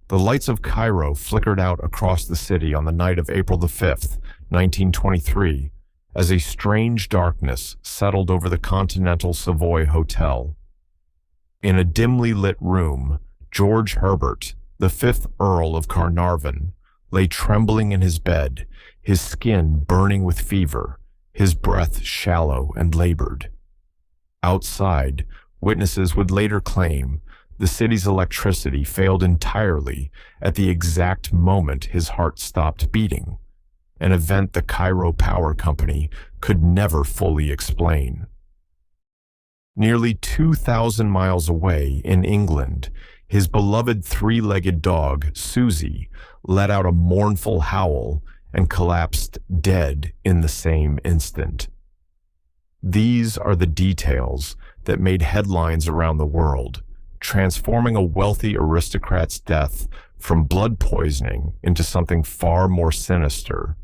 The lights of Cairo flickered out across the city on the night of April the 5th, 1923, as a strange darkness settled over the Continental Savoy Hotel. In a dimly lit room, George Herbert, the 5th Earl of Carnarvon, lay trembling in his bed, his skin burning with fever, his breath shallow and labored. Outside, witnesses would later claim the city's electricity failed entirely at the exact moment his heart stopped beating, an event the Cairo Power Company could never fully explain. Nearly 2,000 miles away in England, his beloved three-legged dog, Susie, let out a mournful howl and collapsed dead in the same instant. These are the details that made headlines around the world, transforming a wealthy aristocrat's death from blood poisoning into something far more sinister.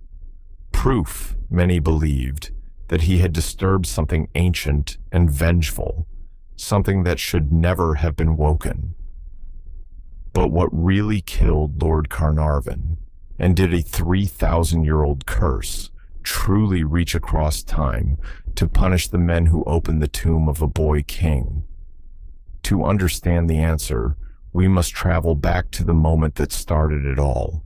Proof, many believed, that he had disturbed something ancient and vengeful, something that should never have been woken. But what really killed Lord Carnarvon, and did a 3,000-year-old curse truly reach across time to punish the men who opened the tomb of a boy king? To understand the answer, we must travel back to the moment that started it all,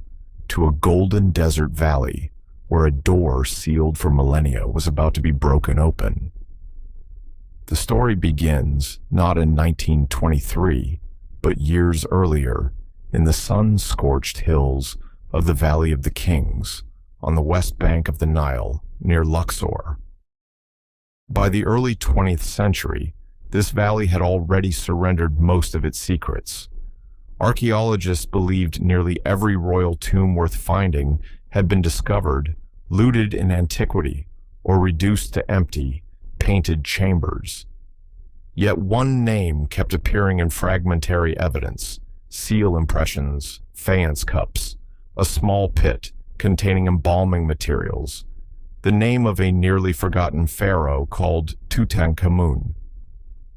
to a golden desert valley where a door sealed for millennia was about to be broken open. The story begins not in 1923, but years earlier, in the sun-scorched hills of the Valley of the Kings, on the west bank of the Nile, near Luxor. By the early 20th century, this valley had already surrendered most of its secrets. Archaeologists believed nearly every royal tomb worth finding had been discovered, looted in antiquity, or reduced to empty, painted chambers. Yet one name kept appearing in fragmentary evidence: seal impressions, faience cups, a small pit containing embalming materials, the name of a nearly forgotten pharaoh called Tutankhamun.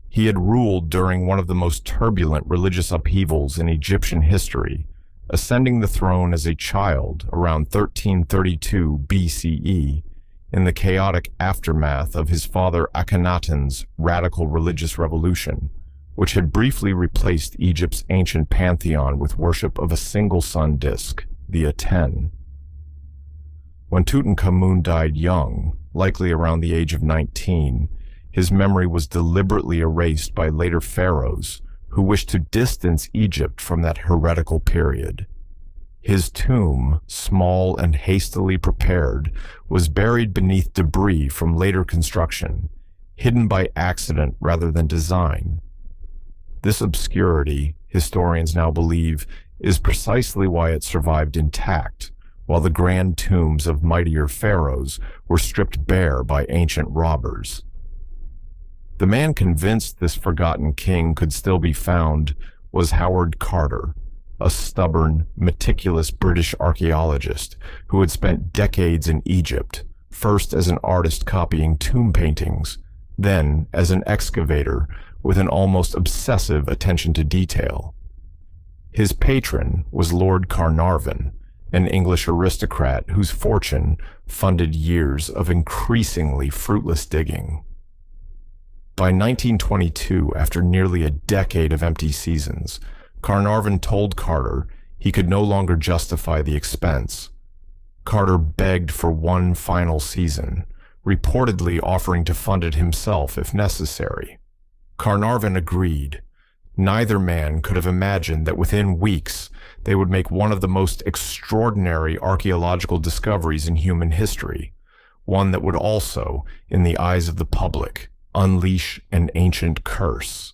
He had ruled during one of the most turbulent religious upheavals in Egyptian history, ascending the throne as a child around 1332 BCE in the chaotic aftermath of his father Akhenaten's radical religious revolution, which had briefly replaced Egypt's ancient pantheon with worship of a single sun disk, the Aten. When Tutankhamun died young, likely around the age of 19, his memory was deliberately erased by later pharaohs who wished to distance Egypt from that heretical period. His tomb, small and hastily prepared, was buried beneath debris from later construction, hidden by accident rather than design. This obscurity, historians now believe, is precisely why it survived intact, while the grand tombs of mightier pharaohs were stripped bare by ancient robbers. The man convinced this forgotten king could still be found was Howard Carter, a stubborn, meticulous British archaeologist who had spent decades in Egypt, first as an artist copying tomb paintings, then as an excavator with an almost obsessive attention to detail. His patron was Lord Carnarvon, an English aristocrat whose fortune funded years of increasingly fruitless digging. By 1922, after nearly a decade of empty seasons, Carnarvon told Carter he could no longer justify the expense. Carter begged for one final season, reportedly offering to fund it himself if necessary. Carnarvon agreed. Neither man could have imagined that within weeks they would make one of the most extraordinary archaeological discoveries in human history, one that would also, in the eyes of the public, unleash an ancient curse.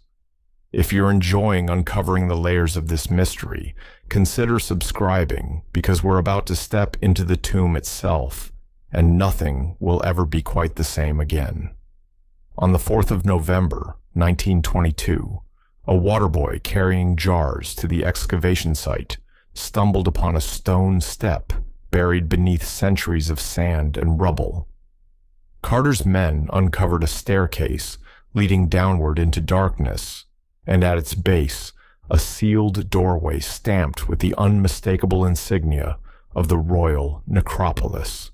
If you're enjoying uncovering the layers of this mystery, consider subscribing, because we're about to step into the tomb itself, and nothing will ever be quite the same again. On the 4th of November, 1922, a water boy carrying jars to the excavation site stumbled upon a stone step buried beneath centuries of sand and rubble. Carter's men uncovered a staircase leading downward into darkness, and at its base, a sealed doorway stamped with the unmistakable insignia of the royal necropolis.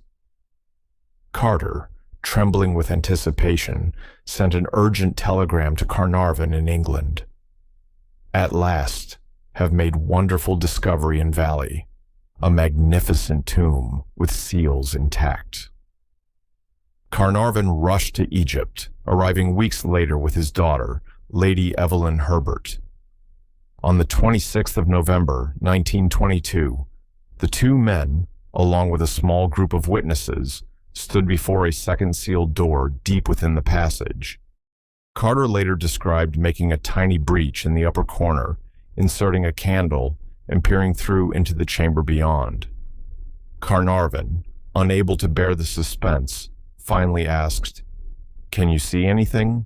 Carter, trembling with anticipation, sent an urgent telegram to Carnarvon in England. At last, have made wonderful discovery in valley, a magnificent tomb with seals intact. Carnarvon rushed to Egypt, arriving weeks later with his daughter, Lady Evelyn Herbert. On the 26th of November, 1922, the two men, along with a small group of witnesses, stood before a second sealed door deep within the passage. Carter later described making a tiny breach in the upper corner, inserting a candle, and peering through into the chamber beyond. Carnarvon, unable to bear the suspense, finally asked, "Can you see anything?"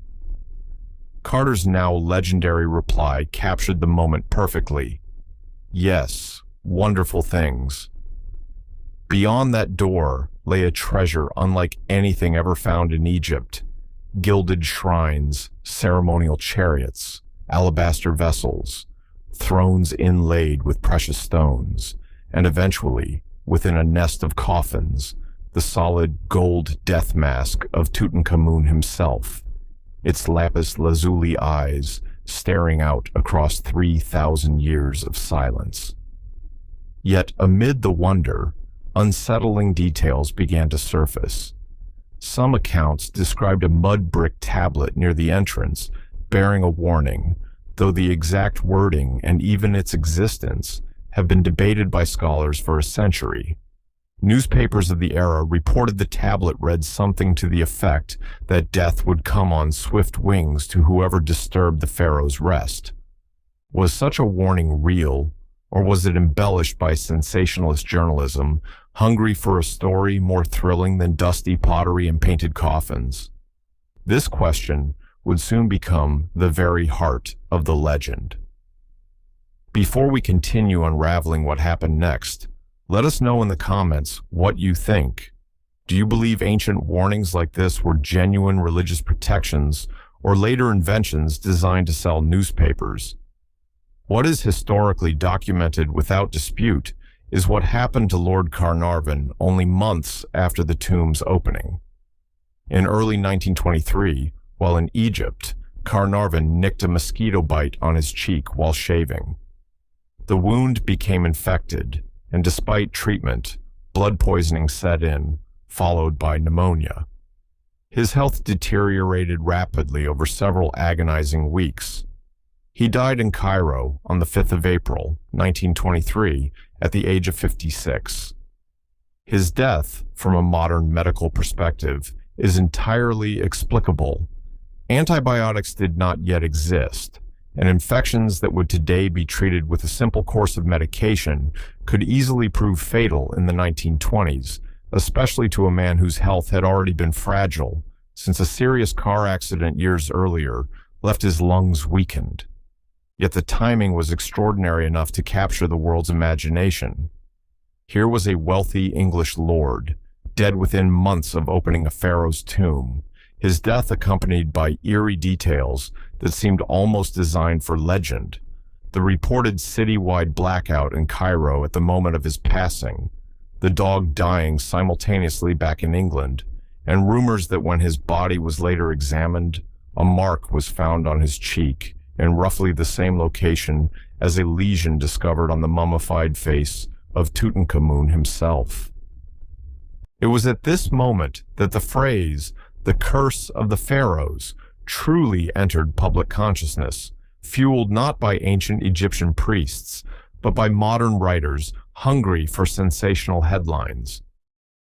Carter's now legendary reply captured the moment perfectly. "Yes, wonderful things." Beyond that door lay a treasure unlike anything ever found in Egypt: gilded shrines, ceremonial chariots, alabaster vessels, thrones inlaid with precious stones, and eventually, within a nest of coffins, the solid gold death mask of Tutankhamun himself, its lapis lazuli eyes staring out across 3,000 years of silence. Yet amid the wonder, unsettling details began to surface. Some accounts described a mud brick tablet near the entrance bearing a warning, though the exact wording and even its existence have been debated by scholars for a century. Newspapers of the era reported the tablet read something to the effect that death would come on swift wings to whoever disturbed the pharaoh's rest. Was such a warning real, or was it embellished by sensationalist journalism, hungry for a story more thrilling than dusty pottery and painted coffins? This question would soon become the very heart of the legend. Before we continue unraveling what happened next, let us know in the comments what you think. Do you believe ancient warnings like this were genuine religious protections or later inventions designed to sell newspapers? What is historically documented without dispute is what happened to Lord Carnarvon only months after the tomb's opening. In early 1923, while in Egypt, Carnarvon nicked a mosquito bite on his cheek while shaving. The wound became infected, and despite treatment, blood poisoning set in, followed by pneumonia. His health deteriorated rapidly over several agonizing weeks. He died in Cairo on the 5th of April, 1923, at the age of 56. His death, from a modern medical perspective, is entirely explicable. Antibiotics did not yet exist, and infections that would today be treated with a simple course of medication could easily prove fatal in the 1920s, especially to a man whose health had already been fragile since a serious car accident years earlier left his lungs weakened. Yet the timing was extraordinary enough to capture the world's imagination. Here was a wealthy English lord, dead within months of opening a pharaoh's tomb, his death accompanied by eerie details that seemed almost designed for legend. The reported citywide blackout in Cairo at the moment of his passing, the dog dying simultaneously back in England, and rumors that when his body was later examined, a mark was found on his cheek in roughly the same location as a lesion discovered on the mummified face of Tutankhamun himself. It was at this moment that the phrase, "the curse of the pharaohs," truly entered public consciousness, fueled not by ancient Egyptian priests, but by modern writers hungry for sensational headlines.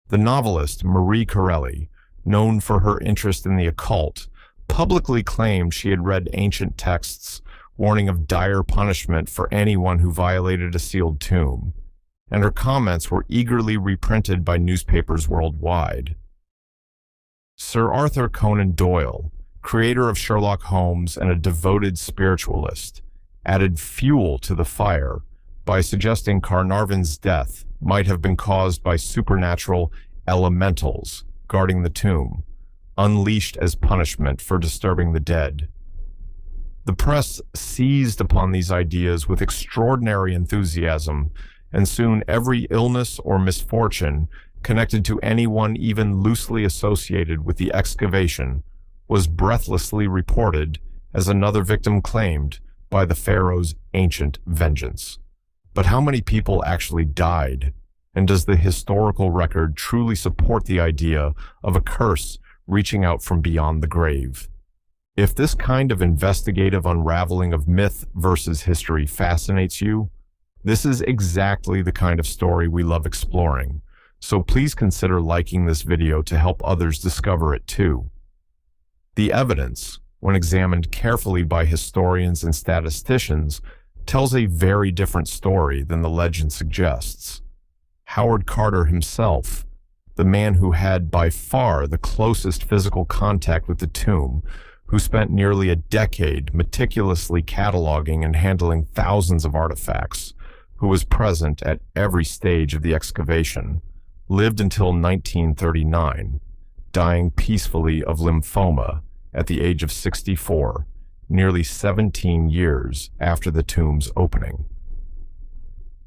The novelist Marie Corelli, known for her interest in the occult, publicly claimed she had read ancient texts warning of dire punishment for anyone who violated a sealed tomb, and her comments were eagerly reprinted by newspapers worldwide. Sir Arthur Conan Doyle, creator of Sherlock Holmes and a devoted spiritualist, added fuel to the fire by suggesting Carnarvon's death might have been caused by supernatural elementals guarding the tomb, unleashed as punishment for disturbing the dead. The press seized upon these ideas with extraordinary enthusiasm, and soon every illness or misfortune connected to anyone even loosely associated with the excavation was breathlessly reported as another victim claimed by the pharaoh's ancient vengeance. But how many people actually died? And does the historical record truly support the idea of a curse reaching out from beyond the grave? If this kind of investigative unraveling of myth versus history fascinates you, this is exactly the kind of story we love exploring. So please consider liking this video to help others discover it too. The evidence, when examined carefully by historians and statisticians, tells a very different story than the legend suggests. Howard Carter himself, the man who had by far the closest physical contact with the tomb, who spent nearly a decade meticulously cataloging and handling thousands of artifacts, who was present at every stage of the excavation, lived until 1939, dying peacefully of lymphoma at the age of 64, nearly 17 years after the tomb's opening.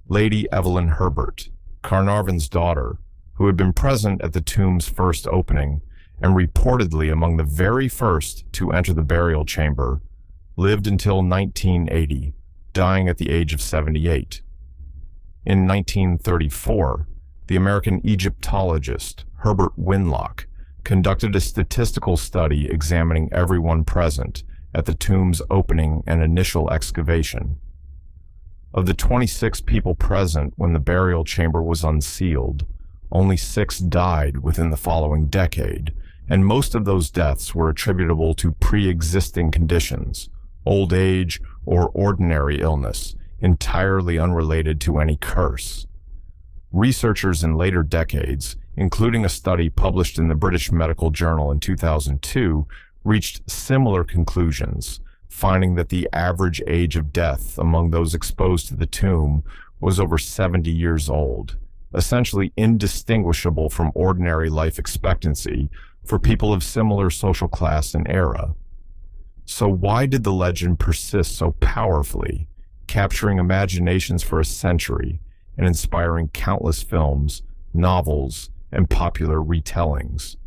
Lady Evelyn Herbert, Carnarvon's daughter, who had been present at the tomb's first opening and reportedly among the very first to enter the burial chamber, lived until 1980, dying at the age of 78. In 1934, the American Egyptologist Herbert Winlock conducted a statistical study examining everyone present at the tomb's opening and initial excavation. Of the 26 people present when the burial chamber was unsealed, only 6 died within the following decade, and most of those deaths were attributable to pre-existing conditions, old age, or ordinary illness, entirely unrelated to any curse. Researchers in later decades, including a study published in the British Medical Journal in 2002, reached similar conclusions, finding that the average age of death among those exposed to the tomb was over 70 years old, essentially indistinguishable from ordinary life expectancy for people of similar social class and era. So why did the legend persist so powerfully, capturing imaginations for a century and inspiring countless films, novels, and popular retellings?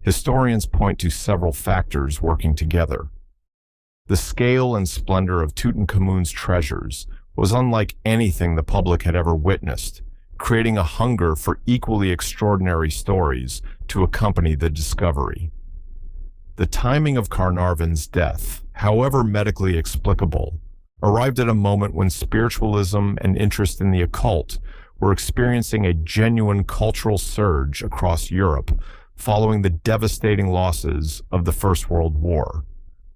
Historians point to several factors working together. The scale and splendor of Tutankhamun's treasures was unlike anything the public had ever witnessed, creating a hunger for equally extraordinary stories to accompany the discovery. The timing of Carnarvon's death, however medically explicable, arrived at a moment when spiritualism and interest in the occult were experiencing a genuine cultural surge across Europe following the devastating losses of the First World War,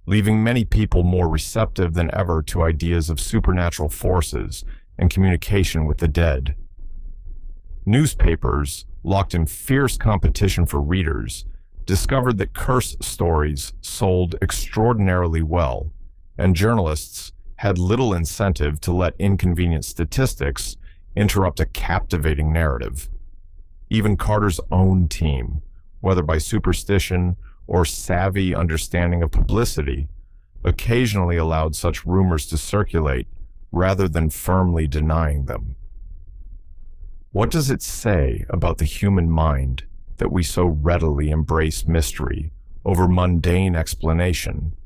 leaving many people more receptive than ever to ideas of supernatural forces and communication with the dead. Newspapers, locked in fierce competition for readers, discovered that curse stories sold extraordinarily well, and journalists had little incentive to let inconvenient statistics interrupt a captivating narrative. Even Carter's own team, whether by superstition or savvy understanding of publicity, occasionally allowed such rumors to circulate rather than firmly denying them. What does it say about the human mind that we so readily embrace mystery over mundane explanation,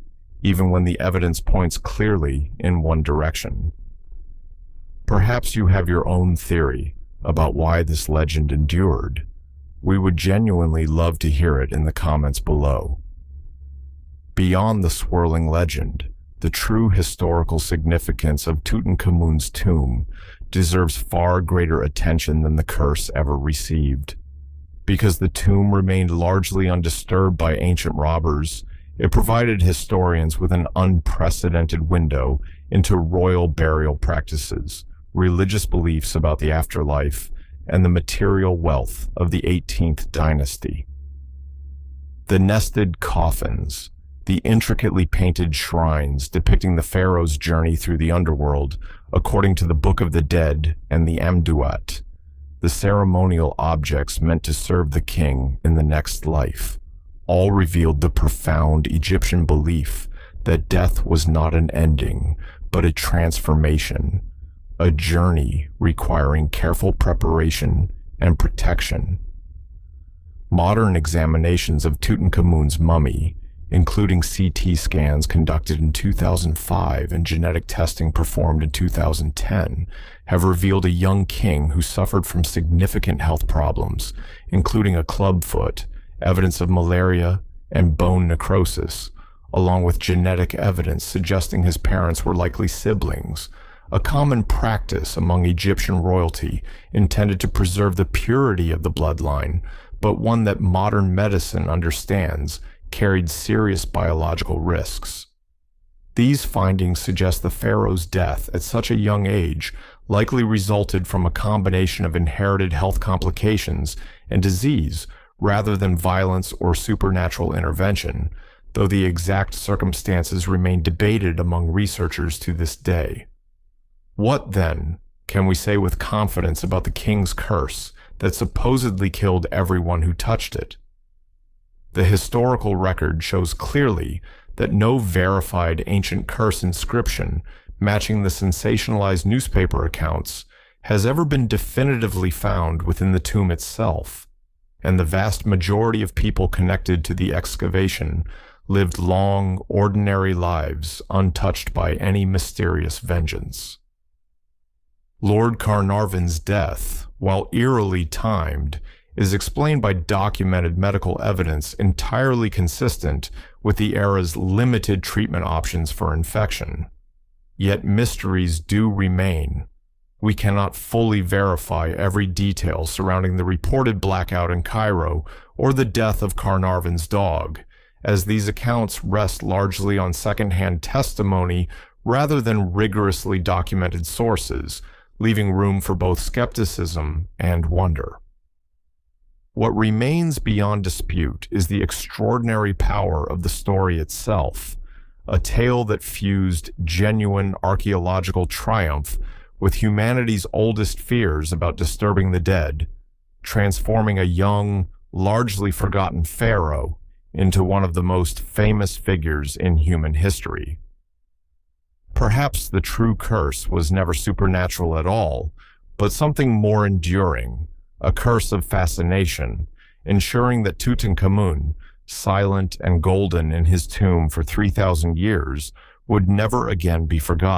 even when the evidence points clearly in one direction? Perhaps you have your own theory about why this legend endured. We would genuinely love to hear it in the comments below. Beyond the swirling legend, the true historical significance of Tutankhamun's tomb deserves far greater attention than the curse ever received. Because the tomb remained largely undisturbed by ancient robbers, it provided historians with an unprecedented window into royal burial practices, religious beliefs about the afterlife, and the material wealth of the 18th dynasty. The nested coffins, the intricately painted shrines depicting the pharaoh's journey through the underworld according to the Book of the Dead and the Amduat, the ceremonial objects meant to serve the king in the next life, all revealed the profound Egyptian belief that death was not an ending, but a transformation, a journey requiring careful preparation and protection. Modern examinations of Tutankhamun's mummy, including CT scans conducted in 2005 and genetic testing performed in 2010, have revealed a young king who suffered from significant health problems, including a clubfoot, evidence of malaria, and bone necrosis, along with genetic evidence suggesting his parents were likely siblings, a common practice among Egyptian royalty intended to preserve the purity of the bloodline, but one that modern medicine understands carried serious biological risks. These findings suggest the pharaoh's death at such a young age likely resulted from a combination of inherited health complications and disease rather than violence or supernatural intervention, though the exact circumstances remain debated among researchers to this day. What, then, can we say with confidence about the king's curse that supposedly killed everyone who touched it? The historical record shows clearly that no verified ancient curse inscription matching the sensationalized newspaper accounts has ever been definitively found within the tomb itself, and the vast majority of people connected to the excavation lived long, ordinary lives untouched by any mysterious vengeance. Lord Carnarvon's death, while eerily timed, is explained by documented medical evidence entirely consistent with the era's limited treatment options for infection. Yet mysteries do remain. We cannot fully verify every detail surrounding the reported blackout in Cairo or the death of Carnarvon's dog, as these accounts rest largely on secondhand testimony rather than rigorously documented sources, leaving room for both skepticism and wonder. What remains beyond dispute is the extraordinary power of the story itself, a tale that fused genuine archaeological triumph with humanity's oldest fears about disturbing the dead, transforming a young, largely forgotten pharaoh into one of the most famous figures in human history. Perhaps the true curse was never supernatural at all, but something more enduring, a curse of fascination, ensuring that Tutankhamun, silent and golden in his tomb for 3,000 years, would never again be forgotten.